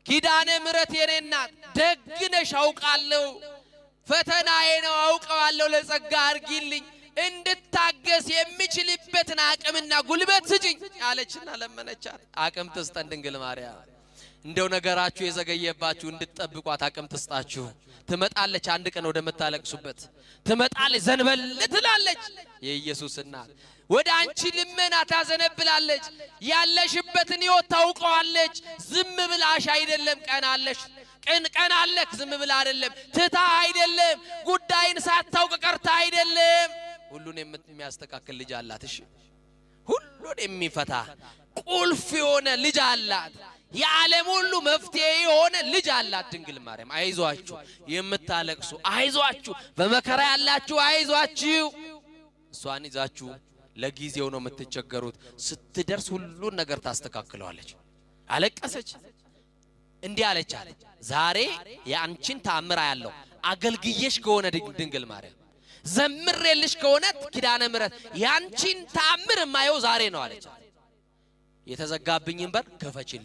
ኪዳነ ምሕረት የኔ እናት ደግነሽ አውቃለሁ ፈተናዬ ነው አውቀዋለሁ ለጸጋ አርጊልኝ እንድታገስ የሚችልበትን አቅምና ጉልበት ስጪኝ አለችና ለመነቻት። አቅም ትስጠን ድንግል ማርያም። እንደው ነገራችሁ የዘገየባችሁ እንድትጠብቋት አቅም ትስጣችሁ። ትመጣለች አንድ ቀን ወደ መታለቅሱበት ትመጣለች፣ ዘንበል ትላለች። የኢየሱስ እናት ወደ አንቺ ልመና ታዘነብላለች። ያለሽበትን ሕይወት ታውቀዋለች። ዝም ብላሽ አይደለም ቀናለሽ ቀናለክ ዝም ብላ አይደለም ትታ አይደለም ጉዳይን ሳታውቅ ቀርታ አይደለም። ሁሉን የሚያስተካክል ልጅ አላት። እሺ ሁሉን የሚፈታ ቁልፍ የሆነ ልጅ አላት። የዓለም ሁሉ መፍትሄ የሆነ ልጅ አላት ድንግል ማርያም። አይዟችሁ የምታለቅሱ አይዟችሁ፣ በመከራ ያላችሁ አይዟችሁ። እሷን ይዛችሁ ለጊዜው ነው የምትቸገሩት። ስትደርስ ሁሉን ነገር ታስተካክለዋለች። አለቀሰች እንዲህ አለች አለ ዛሬ ያንቺን ተአምራ ያለው አገልግየሽ ከሆነ ድንግል ማርያም ዘምሬልሽ ከሆነ ኪዳነ ምሕረት ያንቺን ተአምር ማየው ዛሬ ነው አለች። የተዘጋብኝን በር ከፈችልኝ